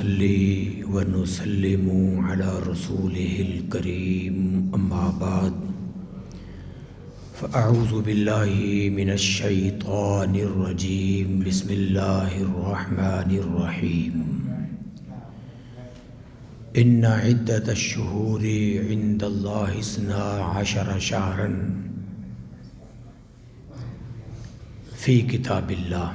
ونصلي ونسلم على رسوله الكريم أما بعد فأعوذ بالله من الشيطان الرجيم بسم الله الرحمن الرحيم إن عدة الشهور عند الله 12 شهرا في كتاب الله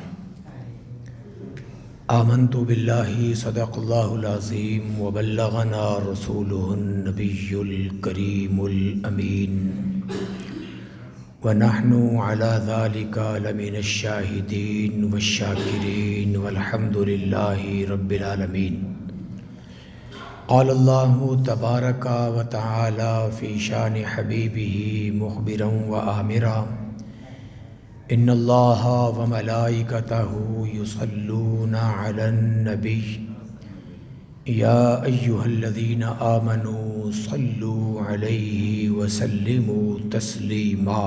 آمنت بالله صدق الله العظيم وبلغنا رسوله النبي الكريم الأمين ونحن على ذلك لمن الشاهدين والشاكرين والحمد لله رب العالمين. قال الله تبارك وتعالى في شان حبيبه مخبرا وآمرا إن الله وملائكته يصلون على النبي يا أيها الذين آمنوا صلوا عليه وسلموا تسلیما.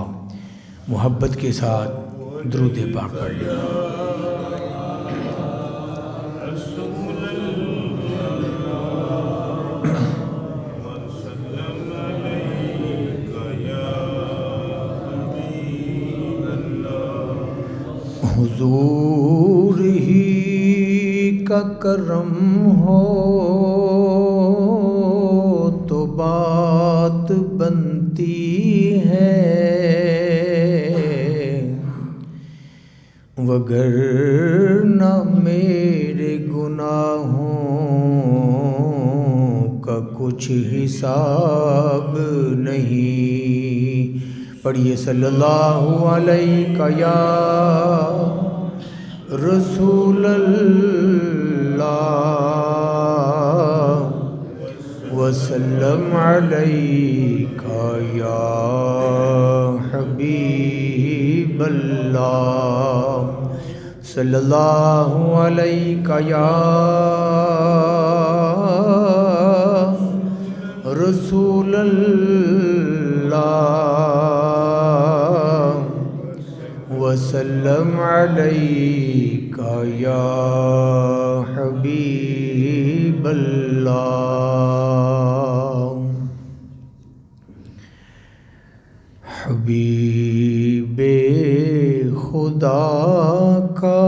محبت کے ساتھ درود پاک پڑھ لیں. حضور ہی کا کرم ہو تو بات بنتی ہے وگرنہ میرے گناہوں کا کچھ حساب نہیں. پڑھیے صلی اللہ علیہ یا رسول اللہ وسلم علیہ یا حبیب اللہ صلی اللہ علیہ یا رسول اللہ وسلم علیک یا حبیب اللہ. حبیب خدا کا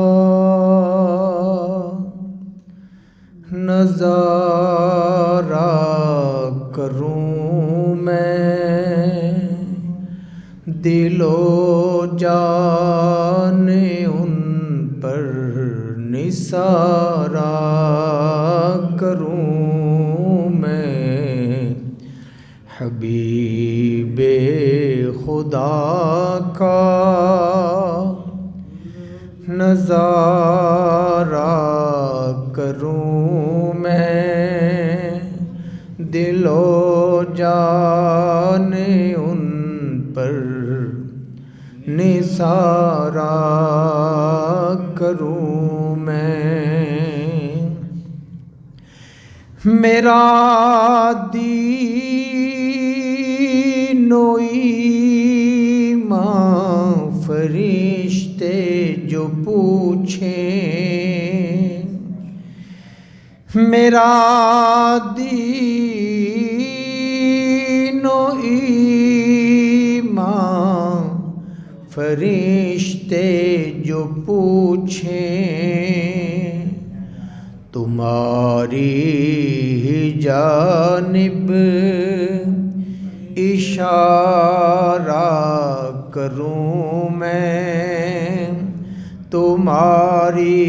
نظارہ کروں میں دل و جان ان پر نثارہ کروں میں. حبیب خدا کا نظارہ کروں میں دل و جان ان پر نثارہ کروں میں. میرا دین و ایمان فرشتے جو پوچھیں میرا دین و ایمان فرشتے جو پوچھیں تمہاری جانب اشارہ کروں میں تمہاری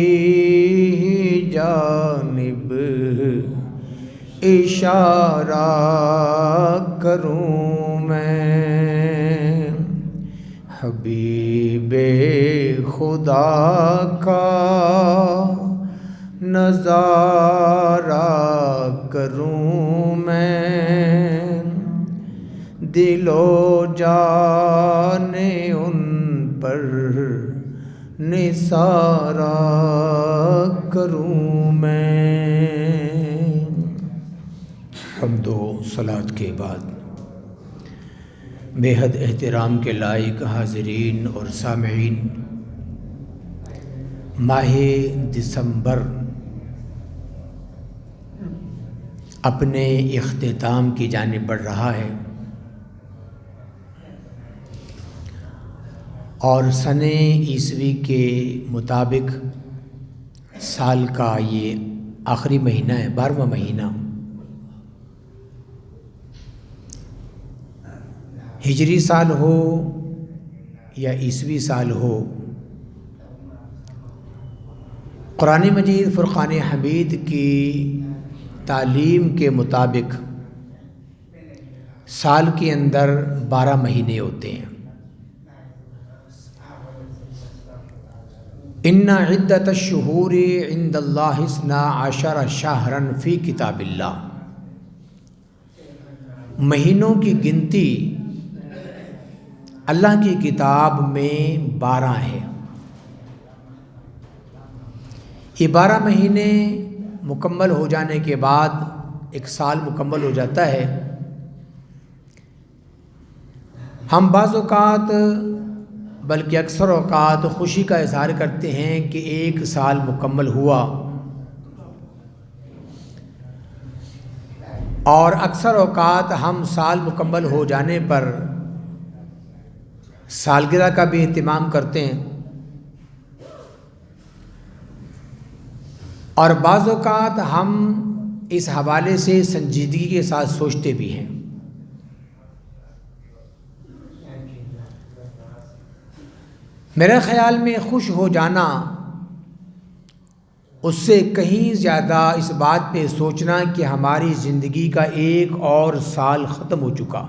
جانب اشارہ کروں میں. حبیب خدا کا نظارہ کروں میں دل و جان ان پر نثارہ کروں میں. حمد و صلات کے بعد بے حد احترام کے لائق حاضرین اور سامعین، ماہ دسمبر اپنے اختتام کی جانب بڑھ رہا ہے اور سن عیسوی کے مطابق سال کا یہ آخری مہینہ ہے، 12واں مہینہ۔ ہجری سال ہو یا عیسوی سال ہو، قرآن مجید فرقان حمید کی تعلیم کے مطابق سال کے اندر 12 مہینے ہوتے ہیں۔ ان عدت الشہور عند اللہ 12 شہرا فی کتاب اللہ، مہینوں کی گنتی اللہ کی کتاب میں 12 ہے۔ یہ 12 مہینے مکمل ہو جانے کے بعد ایک سال مکمل ہو جاتا ہے۔ ہم بعض اوقات بلکہ اکثر اوقات خوشی کا اظہار کرتے ہیں کہ ایک سال مکمل ہوا، اور اکثر اوقات ہم سال مکمل ہو جانے پر سالگرہ کا بھی اہتمام کرتے ہیں، اور بعض اوقات ہم اس حوالے سے سنجیدگی کے ساتھ سوچتے بھی ہیں۔ میرے خیال میں خوش ہو جانا اس سے کہیں زیادہ اس بات پہ سوچنا کہ ہماری زندگی کا ایک اور سال ختم ہو چکا،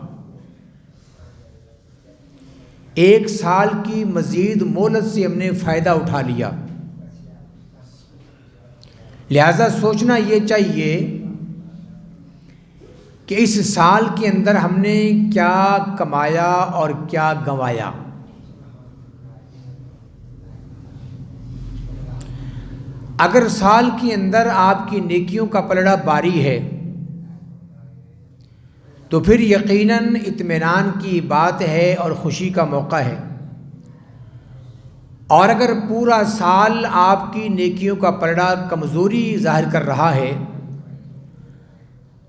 ایک سال کی مزید مہلت سے ہم نے فائدہ اٹھا لیا۔ لہذا سوچنا یہ چاہیے کہ اس سال کے اندر ہم نے کیا کمایا اور کیا گنوایا۔ اگر سال کے اندر آپ کی نیکیوں کا پلڑا باری ہے تو پھر یقیناً اطمینان کی بات ہے اور خوشی کا موقع ہے، اور اگر پورا سال آپ کی نیکیوں کا پلڑا کمزوری ظاہر کر رہا ہے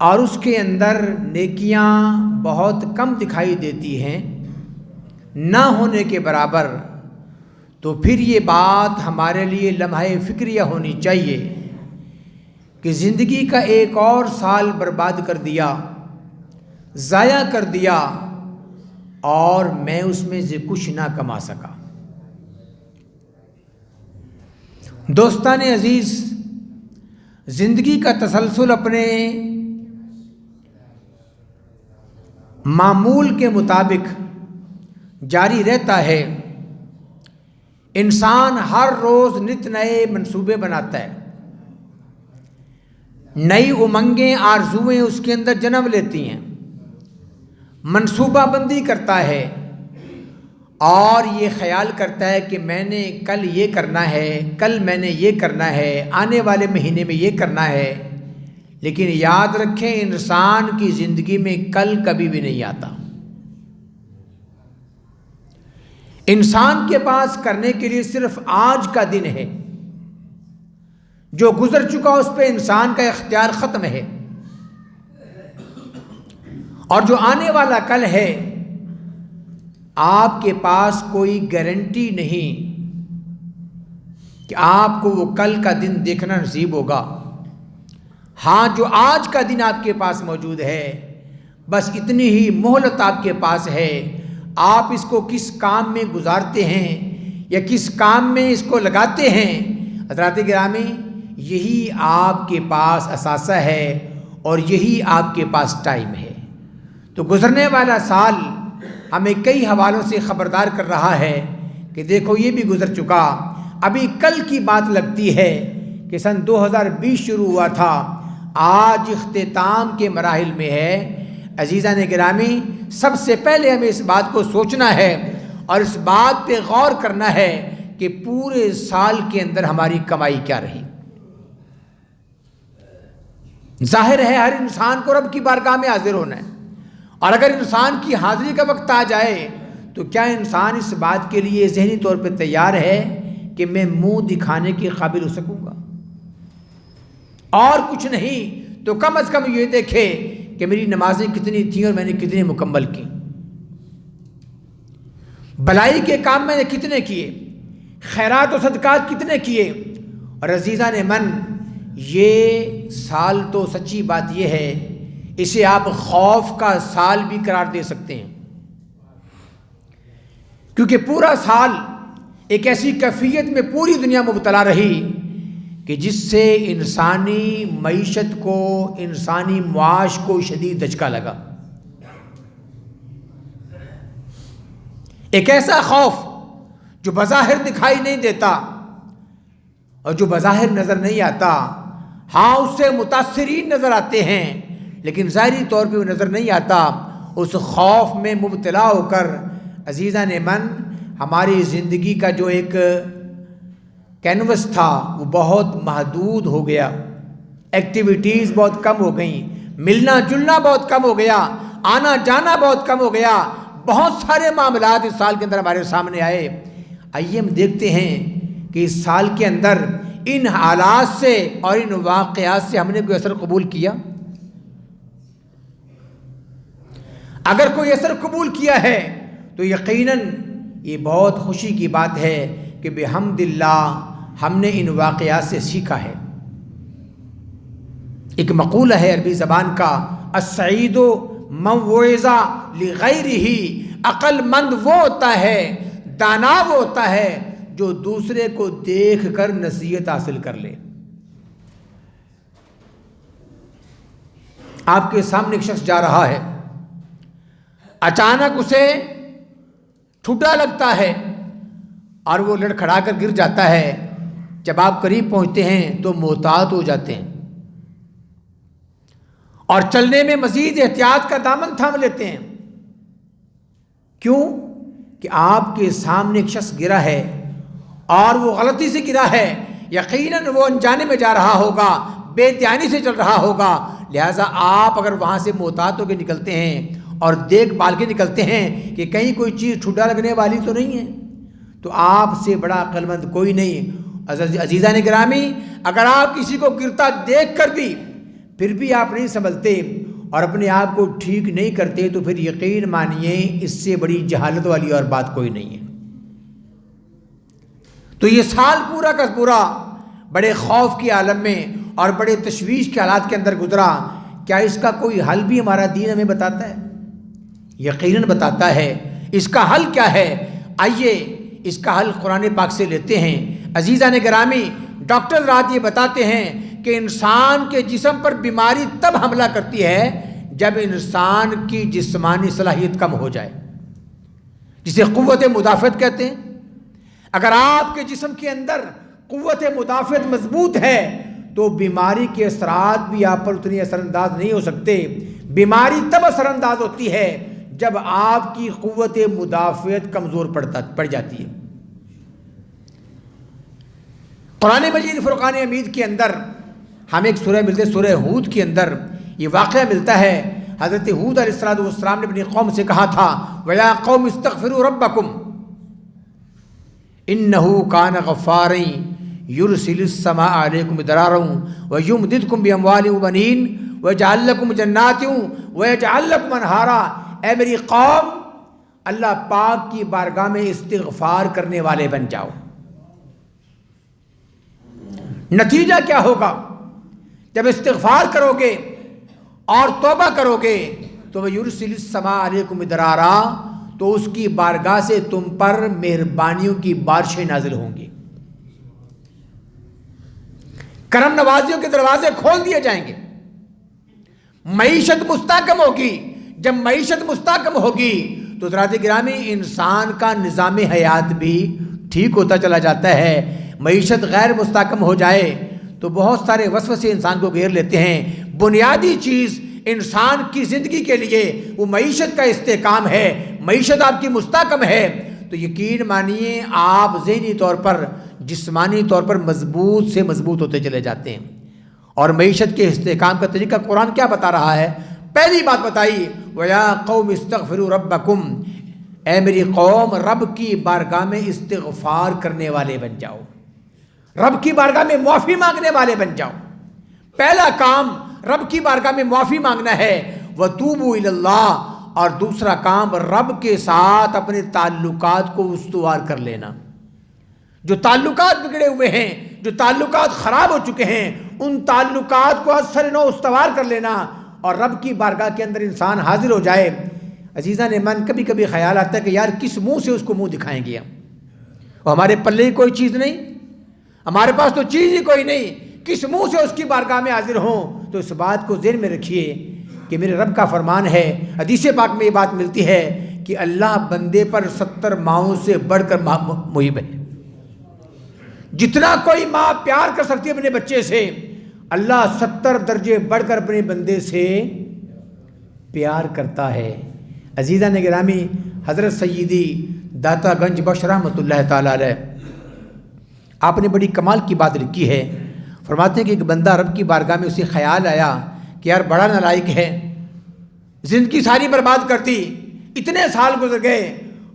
اور اس کے اندر نیکیاں بہت کم دکھائی دیتی ہیں، نہ ہونے کے برابر، تو پھر یہ بات ہمارے لیے لمحہ فکریہ ہونی چاہیے کہ زندگی کا ایک اور سال برباد کر دیا، ضائع کر دیا، اور میں اس میں سے کچھ نہ کما سکا۔ دوستان عزیز، زندگی کا تسلسل اپنے معمول کے مطابق جاری رہتا ہے۔ انسان ہر روز نت نئے منصوبے بناتا ہے، نئی امنگیں آرزوئیں اس کے اندر جنم لیتی ہیں، منصوبہ بندی کرتا ہے اور یہ خیال کرتا ہے کہ میں نے کل یہ کرنا ہے، کل میں نے یہ کرنا ہے، آنے والے مہینے میں یہ کرنا ہے۔ لیکن یاد رکھیں، انسان کی زندگی میں کل کبھی بھی نہیں آتا۔ انسان کے پاس کرنے کے لیے صرف آج کا دن ہے، جو گزر چکا اس پہ انسان کا اختیار ختم ہے، اور جو آنے والا کل ہے آپ کے پاس کوئی گارنٹی نہیں کہ آپ کو وہ کل کا دن دیکھنا نصیب ہوگا۔ ہاں، جو آج کا دن آپ کے پاس موجود ہے، بس اتنی ہی مہلت آپ کے پاس ہے، آپ اس کو کس کام میں گزارتے ہیں یا کس کام میں اس کو لگاتے ہیں۔ حضرات گرامی، یہی آپ کے پاس اثاثہ ہے اور یہی آپ کے پاس ٹائم ہے۔ تو گزرنے والا سال ہمیں کئی حوالوں سے خبردار کر رہا ہے کہ دیکھو یہ بھی گزر چکا، ابھی کل کی بات لگتی ہے کہ سن 2020 شروع ہوا تھا، آج اختتام کے مراحل میں ہے۔ عزیزان گرامی، سب سے پہلے ہمیں اس بات کو سوچنا ہے اور اس بات پہ غور کرنا ہے کہ پورے سال کے اندر ہماری کمائی کیا رہی۔ ظاہر ہے ہر انسان کو رب کی بارگاہ میں حاضر ہونا ہے، اور اگر انسان کی حاضری کا وقت آ جائے تو کیا انسان اس بات کے لیے ذہنی طور پہ تیار ہے کہ میں منہ دکھانے کے قابل ہو سکوں گا؟ اور کچھ نہیں تو تو کم از کم یہ دیکھے کہ میری نمازیں کتنی تھیں اور میں نے کتنی مکمل کی، بلائی کے کام میں نے کتنے کیے، خیرات و صدقات کتنے کیے۔ اور عزیزان من، یہ سال تو سچی بات یہ ہے، اسے آپ خوف کا سال بھی قرار دے سکتے ہیں، کیونکہ پورا سال ایک ایسی کیفیت میں پوری دنیا مبتلا رہی کہ جس سے انسانی معیشت کو، انسانی معاش کو شدید دھچکا لگا۔ ایک ایسا خوف جو بظاہر دکھائی نہیں دیتا اور جو بظاہر نظر نہیں آتا، ہاں اس سے متاثرین نظر آتے ہیں لیکن ظاہری طور پہ وہ نظر نہیں آتا۔ اس خوف میں مبتلا ہو کر عزیزان من، ہماری زندگی کا جو ایک کینوس تھا وہ بہت محدود ہو گیا، ایکٹیویٹیز بہت کم ہو گئیں، ملنا جلنا بہت کم ہو گیا، آنا جانا بہت کم ہو گیا، بہت سارے معاملات اس سال کے اندر ہمارے سامنے آئے۔ آئیے ہم دیکھتے ہیں کہ اس سال کے اندر ان حالات سے اور ان واقعات سے ہم نے کوئی اثر قبول کیا؟ اگر کوئی اثر قبول کیا ہے تو یقیناً یہ بہت خوشی کی بات ہے کہ بحمد اللہ ہم نے ان واقعات سے سیکھا ہے۔ ایک مقولہ ہے عربی زبان کا، السعید من وعظ لغیرہ، عقل مند وہ ہوتا ہے، دانا وہ ہوتا ہے جو دوسرے کو دیکھ کر نصیحت حاصل کر لے۔ آپ کے سامنے ایک شخص جا رہا ہے، اچانک اسے ٹھڈا لگتا ہے اور وہ لڑکھڑا کر گر جاتا ہے۔ جب آپ قریب پہنچتے ہیں تو محتاط ہو جاتے ہیں اور چلنے میں مزید احتیاط کا دامن تھام لیتے ہیں۔ کیوں؟ کہ آپ کے سامنے ایک شخص گرا ہے اور وہ غلطی سے گرا ہے، یقیناً وہ انجانے میں جا رہا ہوگا، بے دھیانی سے چل رہا ہوگا، لہٰذا آپ اگر وہاں سے محتاط ہو کے نکلتے ہیں اور دیکھ بھال کے نکلتے ہیں کہ کہیں کوئی چیز ٹھڈا لگنے والی تو نہیں ہے، تو آپ سے بڑا عقل مند کوئی نہیں۔ عزیزان گرامی، اگر آپ کسی کو گرتا دیکھ کر بھی پھر بھی آپ نہیں سنبھلتے اور اپنے آپ کو ٹھیک نہیں کرتے تو پھر یقین مانیے اس سے بڑی جہالت والی اور بات کوئی نہیں ہے۔ تو یہ سال پورا کا پورا بڑے خوف کے عالم میں اور بڑے تشویش کے حالات کے اندر گزرا۔ کیا اس کا کوئی حل بھی ہمارا دین ہمیں بتاتا ہے؟ یقیناً بتاتا ہے۔ اس کا حل کیا ہے؟ آئیے اس کا حل قرآن پاک سے لیتے ہیں۔ عزیزان گرامی، ڈاکٹر رات یہ بتاتے ہیں کہ انسان کے جسم پر بیماری تب حملہ کرتی ہے جب انسان کی جسمانی صلاحیت کم ہو جائے، جسے قوت مدافعت کہتے ہیں۔ اگر آپ کے جسم کے اندر قوت مدافعت مضبوط ہے تو بیماری کے اثرات بھی آپ پر اتنی اثر انداز نہیں ہو سکتے۔ بیماری تب اثر انداز ہوتی ہے جب آپ کی قوت مدافعت کمزور پڑ جاتی ہے۔ قرآن مجید فرقان حمید کے اندر ہمیں ایک سورہ ملتے، سورہ ہود کے اندر یہ واقعہ ملتا ہے۔ حضرت ہود علیہ السلام نے اپنی قوم سے کہا تھا، وَيَا قَوْمِ اسْتَغْفِرُوا رَبَّكُمْ إِنَّهُ كَانَ غَفَّارًا يُرْسِلُ السَّمَاءَ عَلَيْكُمْ مِدْرَارًا وَيُمْدِدْكُمْ بِأَمْوَالٍ وَبَنِينَ وَيَجْعَلْ لَكُمْ جَنَّاتٍ وَيَجْعَلْ لَكُمْ أَنْهَارًا۔ اے میری قوم، اللہ پاک کی بارگاہ میں استغفار کرنے والے بن جاؤ۔ نتیجہ کیا ہوگا؟ جب استغفار کرو گے اور توبہ کرو گے تو یرسل السماء علیکم مدرارا، تو اس کی بارگاہ سے تم پر مہربانیوں کی بارشیں نازل ہوں گی، کرم نوازیوں کے دروازے کھول دیے جائیں گے، معیشت مستحکم ہوگی۔ جب معیشت مستحکم ہوگی تو حضرات گرامی انسان کا نظام حیات بھی ٹھیک ہوتا چلا جاتا ہے۔ معیشت غیر مستحکم ہو جائے تو بہت سارے وسوسے انسان کو گھیر لیتے ہیں۔ بنیادی چیز انسان کی زندگی کے لیے وہ معیشت کا استحکام ہے۔ معیشت آپ کی مستحکم ہے تو یقین مانیے آپ ذہنی طور پر، جسمانی طور پر مضبوط سے مضبوط ہوتے چلے جاتے ہیں۔ اور معیشت کے استحکام کا طریقہ قرآن کیا بتا رہا ہے؟ پہلی بات بتائی، وَيَا قَوْمِ اسْتَغْفِرُوا رَبَّكُمْ، اے میری قوم رب کی بارگاہ میں استغفار کرنے والے بن جاؤ، رب کی بارگاہ میں معافی مانگنے والے بن جاؤ۔ پہلا کام رب کی بارگاہ میں معافی مانگنا ہے، وَتُوبُوا إِلَى اللَّهِ، اور دوسرا کام رب کے ساتھ اپنے تعلقات کو استوار کر لینا۔ جو تعلقات بگڑے ہوئے ہیں، جو تعلقات خراب ہو چکے ہیں، ان تعلقات کو اثر نو استوار کر لینا اور رب کی بارگاہ کے اندر انسان حاضر ہو جائے۔ عزیزان من، کبھی کبھی خیال آتا ہے کہ یار کس منہ سے اس کو منہ دکھائیں گے ہم، اور ہمارے پلے ہی کوئی چیز نہیں، ہمارے پاس تو چیز ہی کوئی نہیں، کس منہ سے اس کی بارگاہ میں حاضر ہوں؟ تو اس بات کو ذہن میں رکھیے کہ میرے رب کا فرمان ہے، حدیث پاک میں یہ بات ملتی ہے کہ اللہ بندے پر 70 ماؤں سے بڑھ کر محب ہے۔ جتنا کوئی ماں پیار کر سکتی ہے اپنے بچے سے، اللہ 70 درجے بڑھ کر اپنے بندے سے پیار کرتا ہے۔ عزیزان گرامی، حضرت سیدی داتا گنج بخش رحمۃ اللہ تعالیٰ علیہ، آپ نے بڑی کمال کی بات لکھی ہے۔ فرماتے ہیں کہ ایک بندہ رب کی بارگاہ میں اسے خیال آیا کہ یار بڑا نالائق ہے، زندگی ساری برباد کرتی، اتنے سال گزر گئے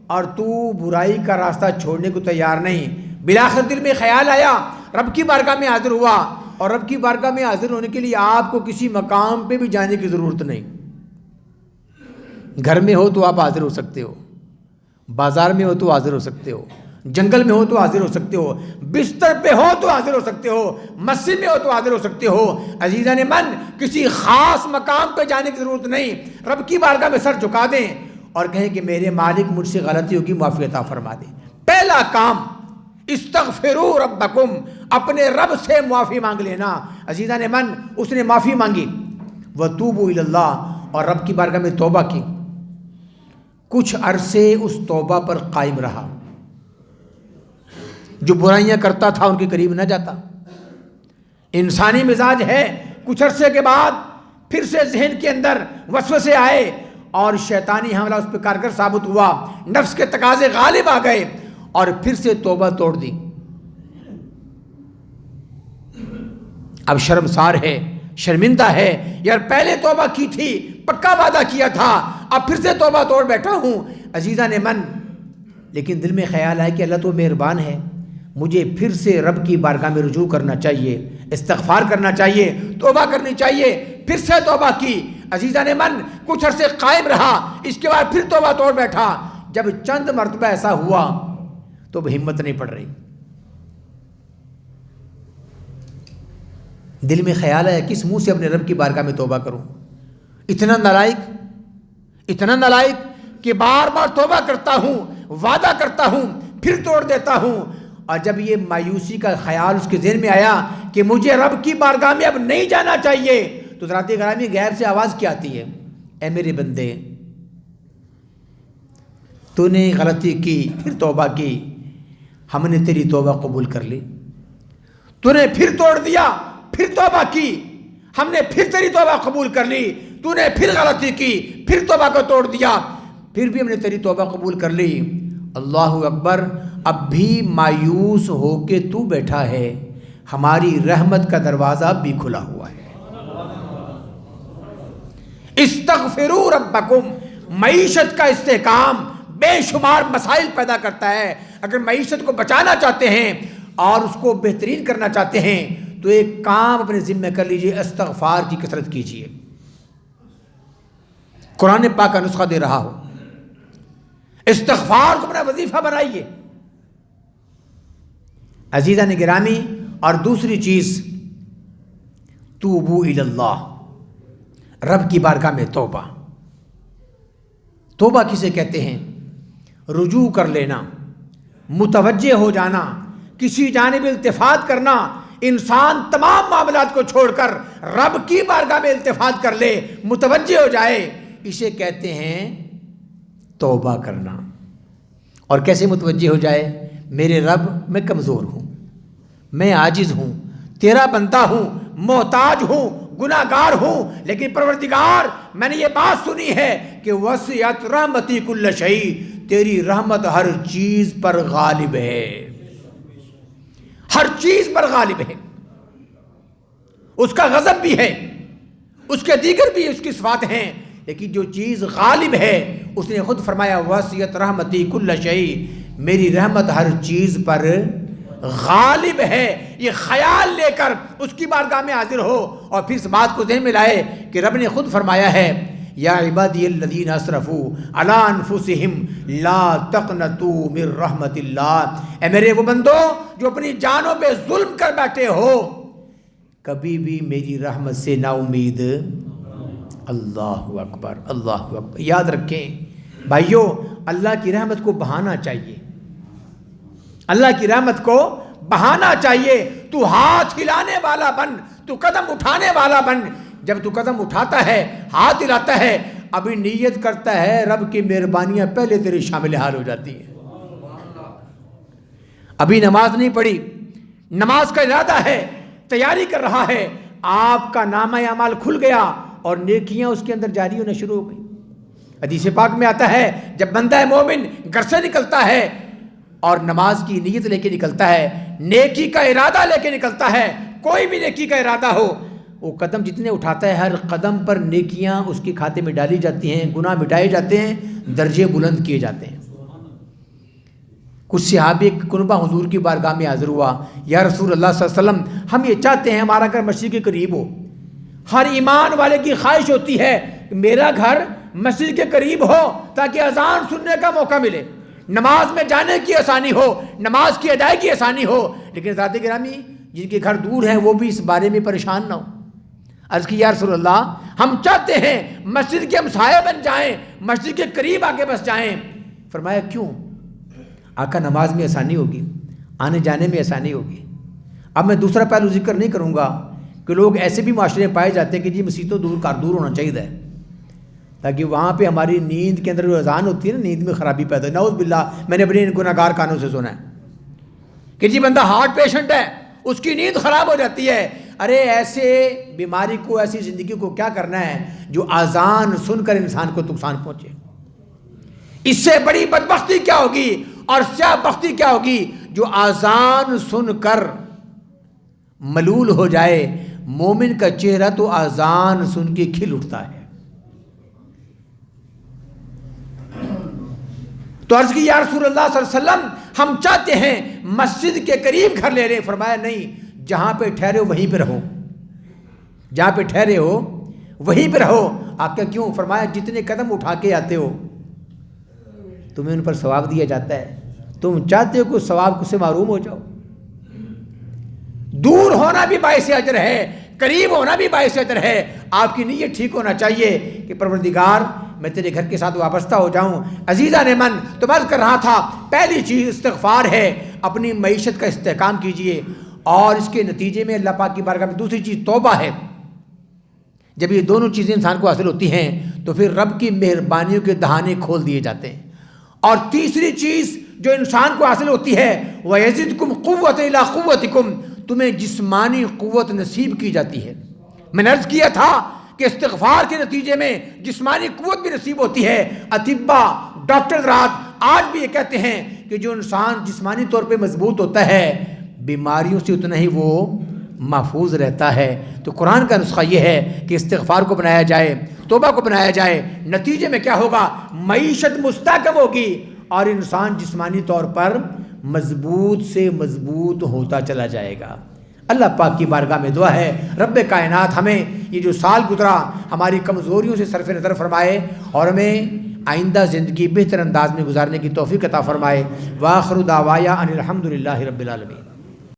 اور تو برائی کا راستہ چھوڑنے کو تیار نہیں۔ بالآخر دل میں خیال آیا، رب کی بارگاہ میں حاضر ہوا، اور رب کی بارگاہ میں حاضر ہونے کے لیے آپ کو کسی مقام پہ بھی جانے کی ضرورت نہیں۔ گھر میں ہو تو آپ حاضر ہو سکتے ہو، بازار میں ہو تو حاضر ہو سکتے ہو، جنگل میں ہو تو حاضر ہو سکتے ہو، بستر پہ ہو تو حاضر ہو سکتے ہو، مسجد میں ہو تو حاضر ہو سکتے ہو۔ عزیزان من، کسی خاص مقام پہ جانے کی ضرورت نہیں، رب کی بارگاہ میں سر جھکا دیں اور کہیں کہ میرے مالک مجھ سے غلطی ہوگی، معافی عطا فرما دیں۔ پہلا کام استغفروا ربکم، اپنے رب سے معافی مانگ لینا۔ عزیزان من، اس نے معافی مانگی، وتوبوا الی اللہ، اور رب کی بارگاہ میں توبہ کی، کچھ عرصے اس توبہ پر قائم رہا، جو برائیاں کرتا تھا ان کے قریب نہ جاتا۔ انسانی مزاج ہے، کچھ عرصے کے بعد پھر سے ذہن کے اندر وسوسے آئے اور شیطانی حملہ اس پہ کارگر ثابت ہوا، نفس کے تقاضے غالب آ گئے اور پھر سے توبہ توڑ دی۔ اب شرمسار ہے، شرمندہ ہے، یار پہلے توبہ کی تھی، پکا وعدہ کیا تھا، اب پھر سے توبہ توڑ بیٹھا ہوں۔ عزیزان من، لیکن دل میں خیال آئے کہ اللہ تو مہربان ہے، مجھے پھر سے رب کی بارگاہ میں رجوع کرنا چاہیے، استغفار کرنا چاہیے، توبہ کرنی چاہیے۔ پھر سے توبہ کی، عزیزان من کچھ عرصے قائم رہا، اس کے بعد پھر توبہ توڑ بیٹھا۔ جب چند مرتبہ ایسا ہوا تو اب ہمت نہیں پڑ رہی، دل میں خیال ہے کس منہ سے اپنے رب کی بارگاہ میں توبہ کروں۔ اتنا نالائق کہ بار بار توبہ کرتا ہوں، وعدہ کرتا ہوں، پھر توڑ دیتا ہوں۔ اور جب یہ مایوسی کا خیال اس کے ذہن میں آیا کہ مجھے رب کی بارگاہ میں اب نہیں جانا چاہیے، تو ذات گرامی غیر سے آواز کیا آتی ہے، اے میرے بندے، تو نے غلطی کی، پھر توبہ کی، ہم نے تیری توبہ قبول کر لی۔ تو نے پھر توڑ دیا، پھر توبہ کی، ہم نے پھر تیری توبہ قبول کر لی۔ تو نے پھر غلطی کی، پھر توبہ کو توڑ دیا، پھر بھی ہم نے تیری توبہ قبول کر لی۔ اللہ اکبر، اب بھی مایوس ہو کے تو بیٹھا ہے، ہماری رحمت کا دروازہ بھی کھلا ہوا ہے۔ استغفروا ربکم، معیشت کا استحکام بے شمار مسائل پیدا کرتا ہے۔ اگر معیشت کو بچانا چاہتے ہیں اور اس کو بہترین کرنا چاہتے ہیں تو ایک کام اپنے ذمہ کر لیجئے، استغفار کی کثرت کیجئے۔ قرآن پاک کا نسخہ دے رہا ہو، استغفار کو اپنا وظیفہ بنائیے۔ عزیزان گرامی، اور دوسری چیز، توبوا الی اللہ، رب کی بارگاہ میں توبہ۔ توبہ کسے کہتے ہیں؟ رجوع کر لینا، متوجہ ہو جانا، کسی جانب التفات کرنا۔ انسان تمام معاملات کو چھوڑ کر رب کی بارگاہ میں التفات کر لے، متوجہ ہو جائے، اسے کہتے ہیں توبہ کرنا۔ اور کیسے متوجہ ہو جائے؟ میرے رب، میں کمزور ہوں، میں عاجز ہوں، تیرا بندہ ہوں، محتاج ہوں، گناہ گار ہوں، لیکن پروردگار، میں نے یہ بات سنی ہے کہ وسعت رحمتی کل شیء، تیری رحمت ہر چیز پر غالب ہے، ہر چیز پر غالب ہے۔ اس کا غضب بھی ہے، اس کے دیگر بھی اس کی صفات ہیں، لیکن جو چیز غالب ہے، اس نے خود فرمایا وسعت رحمتی کل شیء، میری رحمت ہر چیز پر غالب ہے، یہ خیال لے کر اس کی بارگاہ میں حاضر ہو اور پھر اس بات کو ذہن میں لائے کہ رب نے خود فرمایا ہے یا عبادی الذین اسرفوا علی انفسہم لا تقنطوا من رحمت اللہ، اے میرے وہ بندو جو اپنی جانوں پہ ظلم کر بیٹھے ہو، کبھی بھی میری رحمت سے نا امید۔ اللہ اکبر، اللہ اکبر۔ یاد رکھیں بھائیو، اللہ کی رحمت کو بہانا چاہیے، اللہ کی رحمت کو بہانا چاہیے۔ تو ہاتھ ہلانے والا بن، تو قدم اٹھانے والا بن۔ جب تو قدم اٹھاتا ہے، ہاتھ ہلاتا ہے، ابھی نیت کرتا ہے رب کی مہربانیاں پہلے تیرے شامل حال ہو جاتی ہیں۔ ابھی نماز نہیں پڑھی، نماز کا ارادہ ہے، تیاری کر رہا ہے، آپ کا نامہ اعمال کھل گیا اور نیکیاں اس کے اندر جاری ہونا شروع ہو گئی۔ حدیث پاک میں آتا ہے جب بندہ مومن گھر سے نکلتا ہے اور نماز کی نیت لے کے نکلتا ہے، نیکی کا ارادہ لے کے نکلتا ہے، کوئی بھی نیکی کا ارادہ ہو، وہ قدم جتنے اٹھاتا ہے ہر قدم پر نیکیاں اس کے کھاتے میں ڈالی جاتی ہیں، گناہ مٹائے جاتے ہیں، درجے بلند کیے جاتے ہیں۔ کچھ صحابی کنبہ حضور کی بارگاہ میں حاضر ہوا، یا رسول اللہ صلی اللہ علیہ وسلم ہم یہ چاہتے ہیں ہمارا گھر مسجد کے قریب ہو۔ ہر ایمان والے کی خواہش ہوتی ہے کہ میرا گھر مسجد کے قریب ہو تاکہ اذان سننے کا موقع ملے، نماز میں جانے کی آسانی ہو، نماز کی ادائیگی کی آسانی ہو۔ لیکن حضرات گرامی جن کے گھر دور ہیں وہ بھی اس بارے میں پریشان نہ ہو۔ عرض کی یا رسول اللہ ہم چاہتے ہیں مسجد کے ہم سایہ بن جائیں، مسجد کے قریب آگے بس جائیں۔ فرمایا کیوں؟ آقا نماز میں آسانی ہوگی، آنے جانے میں آسانی ہوگی۔ اب میں دوسرا پہلو ذکر نہیں کروں گا کہ لوگ ایسے بھی معاشرے پائے جاتے ہیں کہ جی مسجدوں دور ہونا چاہیے تاکہ وہاں پہ ہماری نیند کے اندر جو اذان ہوتی ہے نا، نیند میں خرابی پیدا ہے۔ نعوذ باللہ، میں نے اپنے گناہگار کانوں سے سنا ہے کہ جی بندہ ہارٹ پیشنٹ ہے، اس کی نیند خراب ہو جاتی ہے۔ ارے ایسے بیماری کو، ایسی زندگی کو کیا کرنا ہے جو اذان سن کر انسان کو نقصان پہنچے؟ اس سے بڑی بدبختی کیا ہوگی اور سیاہ بختی کیا ہوگی جو اذان سن کر ملول ہو جائے۔ مومن کا چہرہ تو اذان سن کے کھل اٹھتا ہے۔ تو عرض کی یا رسول اللہ صلی اللہ علیہ وسلم ہم چاہتے ہیں مسجد کے قریب گھر لے رہے۔ فرمایا نہیں، جہاں پہ ٹھہرے ہو وہیں پہ رہو، جہاں پہ ٹھہرے ہو وہیں پہ رہو۔ آپ کیا کیوں؟ فرمایا جتنے قدم اٹھا کے آتے ہو تمہیں ان پر ثواب دیا جاتا ہے، تم چاہتے ہو کہ ثواب سے محروم ہو جاؤ۔ دور ہونا بھی باعث اجر ہے، قریب ہونا بھی باعث اجر ہے۔ آپ کی نیت ٹھیک ہونا چاہیے کہ پروردگار میں تیرے گھر کے ساتھ وابستہ ہو جاؤں۔ عزیزان من، تو بات کر رہا تھا پہلی چیز استغفار ہے، اپنی معیشت کا استحکام کیجئے، اور اس کے نتیجے میں اللہ پاک کی بارگاہ میں دوسری چیز توبہ ہے۔ جب یہ دونوں چیزیں انسان کو حاصل ہوتی ہیں تو پھر رب کی مہربانیوں کے دہانے کھول دیے جاتے ہیں۔ اور تیسری چیز جو انسان کو حاصل ہوتی ہے وَيَزِدْكُمْ قُوَّةً إِلَىٰ قُوَّتِكُمْ، تمہیں جسمانی قوت نصیب کی جاتی ہے۔ میں نے عرض کیا تھا کہ استغفار کے نتیجے میں جسمانی قوت بھی نصیب ہوتی ہے۔ اطباء، ڈاکٹر حضرات آج بھی یہ کہتے ہیں کہ جو انسان جسمانی طور پہ مضبوط ہوتا ہے بیماریوں سے اتنا ہی وہ محفوظ رہتا ہے۔ تو قرآن کا نسخہ یہ ہے کہ استغفار کو بنایا جائے، توبہ کو بنایا جائے۔ نتیجے میں کیا ہوگا؟ معیشت مستحکم ہوگی اور انسان جسمانی طور پر مضبوط سے مضبوط ہوتا چلا جائے گا۔ اللہ پاک کی بارگاہ میں دعا ہے رب کائنات ہمیں یہ جو سال گزرا ہماری کمزوریوں سے صرف نظر فرمائے اور ہمیں آئندہ زندگی بہتر انداز میں گزارنے کی توفیق عطا فرمائے۔ وآخر دعوایا ان الحمد للہ رب العالمین۔